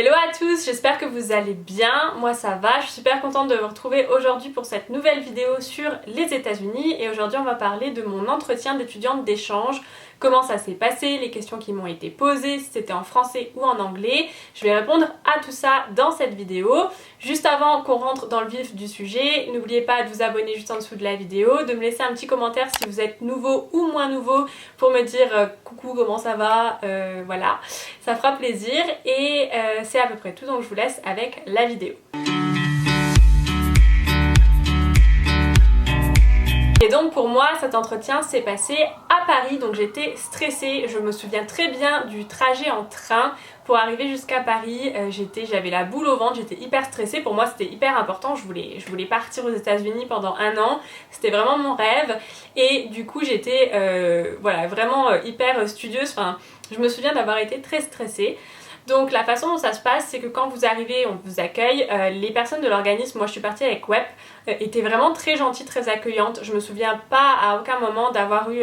Hello à tous, j'espère que vous allez bien, moi ça va, je suis super contente de vous retrouver aujourd'hui pour cette nouvelle vidéo sur les États-Unis et aujourd'hui on va parler de mon entretien d'étudiante d'échange, comment ça s'est passé, les questions qui m'ont été posées, si c'était en français ou en anglais. Je vais répondre à tout ça dans cette vidéo. Juste avant qu'on rentre dans le vif du sujet, n'oubliez pas de vous abonner juste en dessous de la vidéo, de me laisser un petit commentaire si vous êtes nouveau ou moins nouveau pour me dire coucou comment ça va, voilà, ça fera plaisir et c'est à peu près tout, donc je vous laisse avec la vidéo. Et donc pour moi cet entretien s'est passé à Paris, donc j'étais stressée, je me souviens très bien du trajet en train pour arriver jusqu'à Paris, j'avais la boule au ventre, j'étais hyper stressée, pour moi c'était hyper important, je voulais partir aux États-Unis pendant un an, c'était vraiment mon rêve et du coup j'étais voilà, vraiment hyper studieuse, enfin je me souviens d'avoir été très stressée. Donc la façon dont ça se passe, c'est que quand vous arrivez, on vous accueille, les personnes de l'organisme, moi je suis partie avec WEP, étaient vraiment très gentilles, très accueillantes. Je me souviens pas à aucun moment d'avoir eu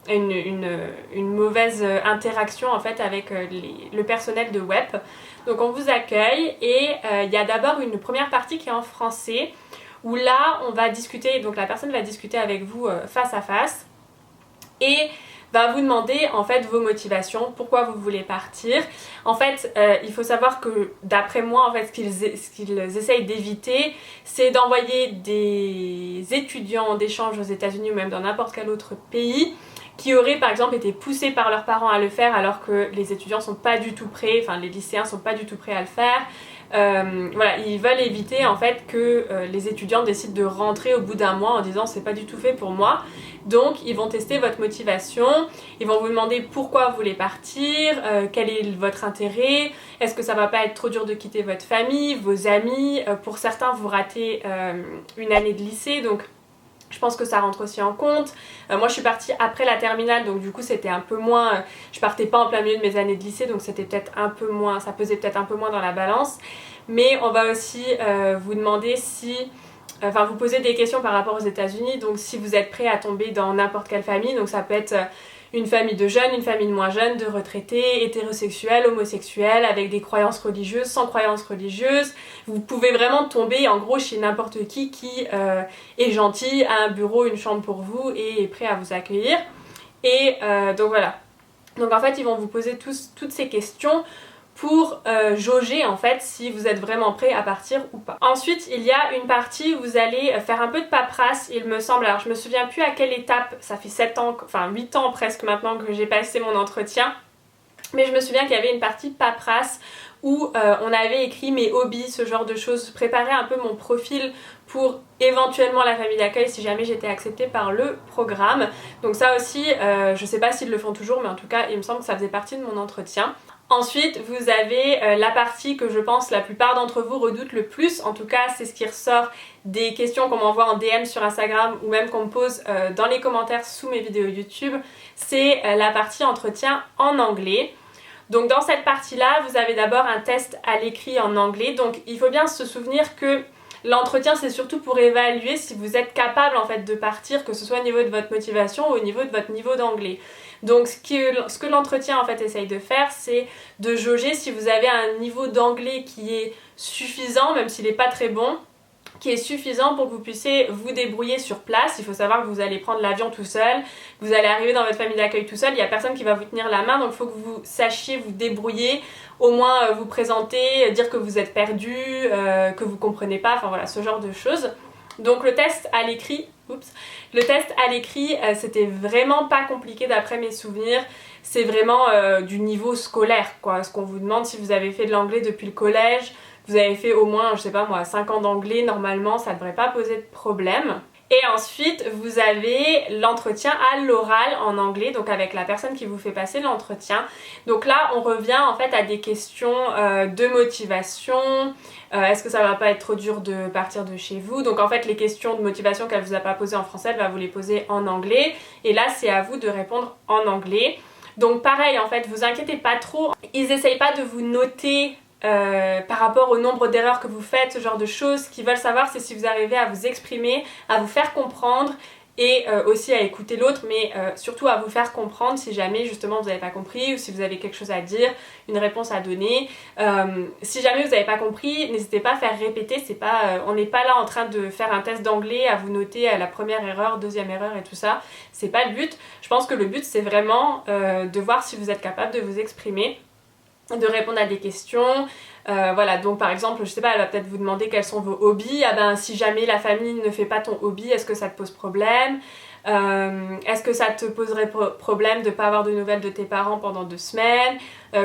une mauvaise interaction en fait avec le personnel de WEP. Donc on vous accueille et il y a d'abord une première partie qui est en français, où là on va discuter, donc la personne va discuter avec vous face à face et va vous demander en fait vos motivations, pourquoi vous voulez partir. En fait, il faut savoir que d'après moi, en fait, ce qu'ils essayent d'éviter, c'est d'envoyer des étudiants d'échange aux États-Unis ou même dans n'importe quel autre pays qui auraient par exemple été poussés par leurs parents à le faire alors que les étudiants sont pas du tout prêts, enfin les lycéens sont pas du tout prêts à le faire. Voilà, ils veulent éviter en fait que les étudiants décident de rentrer au bout d'un mois en disant c'est pas du tout fait pour moi. Donc ils vont tester votre motivation, ils vont vous demander pourquoi vous voulez partir, quel est votre intérêt, est-ce que ça va pas être trop dur de quitter votre famille, vos amis, pour certains vous ratez une année de lycée donc je pense que ça rentre aussi en compte. Moi je suis partie après la terminale donc du coup c'était un peu moins, je partais pas en plein milieu de mes années de lycée donc c'était peut-être un peu moins, ça pesait peut-être un peu moins dans la balance. Mais on va aussi vous demander si, enfin vous poser des questions par rapport aux États-Unis, donc si vous êtes prêt à tomber dans n'importe quelle famille, donc ça peut être une famille de jeunes, une famille de moins jeunes, de retraités, hétérosexuels, homosexuels, avec des croyances religieuses, sans croyances religieuses. Vous pouvez vraiment tomber en gros chez n'importe qui est gentil, a un bureau, une chambre pour vous et est prêt à vous accueillir. Et donc voilà. Donc en fait ils vont vous poser toutes ces questions pour jauger en fait si vous êtes vraiment prêt à partir ou pas. Ensuite il y a une partie où vous allez faire un peu de paperasse il me semble, alors je me souviens plus à quelle étape, ça fait 7 ans, enfin 8 ans presque maintenant que j'ai passé mon entretien, mais je me souviens qu'il y avait une partie paperasse où on avait écrit mes hobbies, ce genre de choses, préparer un peu mon profil pour éventuellement la famille d'accueil si jamais j'étais acceptée par le programme. Donc ça aussi, je sais pas s'ils le font toujours mais en tout cas il me semble que ça faisait partie de mon entretien. Ensuite vous avez la partie que je pense la plupart d'entre vous redoutent le plus, en tout cas c'est ce qui ressort des questions qu'on m'envoie en DM sur Instagram ou même qu'on me pose dans les commentaires sous mes vidéos YouTube, c'est la partie entretien en anglais. Donc dans cette partie-là, vous avez d'abord un test à l'écrit en anglais, donc il faut bien se souvenir que l'entretien c'est surtout pour évaluer si vous êtes capable en fait de partir, que ce soit au niveau de votre motivation ou au niveau de votre niveau d'anglais. Donc ce que l'entretien en fait essaye de faire, c'est de jauger si vous avez un niveau d'anglais qui est suffisant, même s'il n'est pas très bon, qui est suffisant pour que vous puissiez vous débrouiller sur place. Il faut savoir que vous allez prendre l'avion tout seul, vous allez arriver dans votre famille d'accueil tout seul, il n'y a personne qui va vous tenir la main, donc il faut que vous sachiez vous débrouiller, au moins vous présenter, dire que vous êtes perdu, que vous comprenez pas, enfin voilà, ce genre de choses. Donc le test à l'écrit, c'était vraiment pas compliqué d'après mes souvenirs, c'est vraiment du niveau scolaire quoi, ce qu'on vous demande si vous avez fait de l'anglais depuis le collège, vous avez fait au moins, je sais pas moi, 5 ans d'anglais, normalement ça devrait pas poser de problème. Et ensuite vous avez l'entretien à l'oral en anglais, donc avec la personne qui vous fait passer l'entretien. Donc là on revient en fait à des questions de motivation, est-ce que ça va pas être trop dur de partir de chez vous. Donc en fait les questions de motivation qu'elle vous a pas posées en français, elle va vous les poser en anglais. Et là c'est à vous de répondre en anglais. Donc pareil en fait, vous inquiétez pas trop, ils essayent pas de vous noter par rapport au nombre d'erreurs que vous faites, ce genre de choses. Ce qu'ils veulent savoir c'est si vous arrivez à vous exprimer, à vous faire comprendre et aussi à écouter l'autre, mais surtout à vous faire comprendre si jamais justement vous n'avez pas compris ou si vous avez quelque chose à dire, une réponse à donner. Si jamais vous n'avez pas compris, n'hésitez pas à faire répéter, c'est pas, on n'est pas là en train de faire un test d'anglais, à vous noter à la première erreur, deuxième erreur et tout ça, c'est pas le but. Je pense que le but c'est vraiment de voir si vous êtes capable de vous exprimer, de répondre à des questions. Voilà, donc par exemple, je sais pas, elle va peut-être vous demander quels sont vos hobbies. Ah ben, si jamais la famille ne fait pas ton hobby, est-ce que ça te pose problème? Est-ce que ça te poserait problème de pas avoir de nouvelles de tes parents pendant 2 semaines?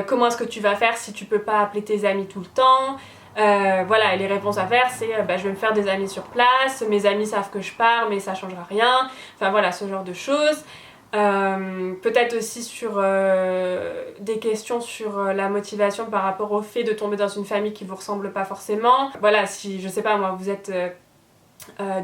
Comment est-ce que tu vas faire si tu peux pas appeler tes amis tout le temps? Voilà, et les réponses à faire c'est je vais me faire des amis sur place, mes amis savent que je pars mais ça changera rien. Enfin voilà, ce genre de choses. Peut-être aussi sur des questions sur la motivation par rapport au fait de tomber dans une famille qui vous ressemble pas forcément. Voilà, si je sais pas moi vous êtes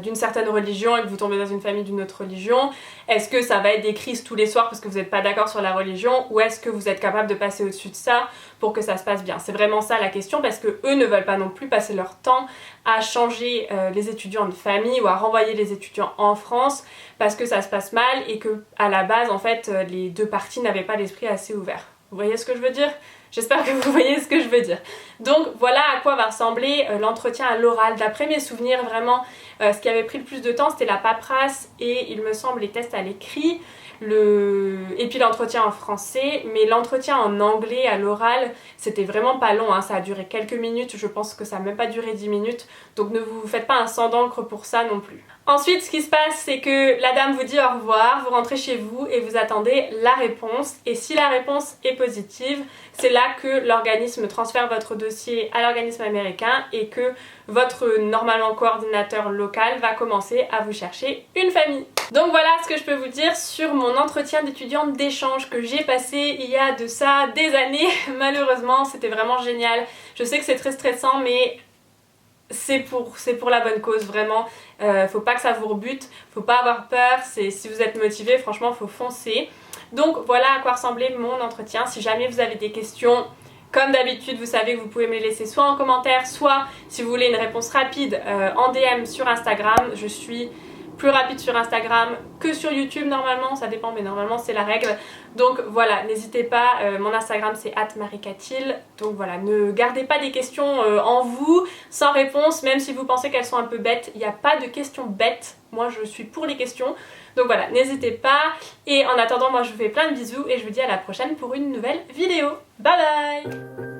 d'une certaine religion et que vous tombez dans une famille d'une autre religion, est-ce que ça va être des crises tous les soirs parce que vous n'êtes pas d'accord sur la religion, ou est-ce que vous êtes capable de passer au-dessus de ça pour que ça se passe bien? C'est vraiment ça la question, parce que eux ne veulent pas non plus passer leur temps à changer les étudiants de famille ou à renvoyer les étudiants en France parce que ça se passe mal et que à la base en fait les deux parties n'avaient pas l'esprit assez ouvert. Vous voyez ce que je veux dire? J'espère que vous voyez ce que je veux dire. Donc voilà à quoi va ressembler l'entretien à l'oral. D'après mes souvenirs, vraiment, ce qui avait pris le plus de temps, c'était la paperasse et il me semble les tests à l'écrit, et puis l'entretien en français. Mais l'entretien en anglais à l'oral, c'était vraiment pas long, hein. Ça a duré quelques minutes, je pense que ça n'a même pas duré 10 minutes. Donc ne vous faites pas un sang d'encre pour ça non plus. Ensuite, ce qui se passe, c'est que la dame vous dit au revoir, vous rentrez chez vous et vous attendez la réponse. Et si la réponse est positive, c'est là que l'organisme transfère votre dossier à l'organisme américain et que votre normalement coordinateur local va commencer à vous chercher une famille. Donc voilà ce que je peux vous dire sur mon entretien d'étudiante d'échange que j'ai passé il y a de ça des années. Malheureusement, c'était vraiment génial. Je sais que c'est très stressant, mais c'est pour la bonne cause, vraiment. Faut pas que ça vous rebute, faut pas avoir peur, si vous êtes motivé, franchement faut foncer. Donc voilà à quoi ressemblait mon entretien. Si jamais vous avez des questions, comme d'habitude vous savez que vous pouvez me les laisser soit en commentaire, soit si vous voulez une réponse rapide en DM sur Instagram. Je suis plus rapide sur Instagram que sur YouTube normalement, ça dépend mais normalement c'est la règle. Donc voilà, n'hésitez pas, mon Instagram c'est @marikatil. Donc voilà, ne gardez pas des questions en vous sans réponse, même si vous pensez qu'elles sont un peu bêtes. Il n'y a pas de questions bêtes, moi je suis pour les questions. Donc voilà, n'hésitez pas. Et en attendant, moi je vous fais plein de bisous et je vous dis à la prochaine pour une nouvelle vidéo. Bye bye!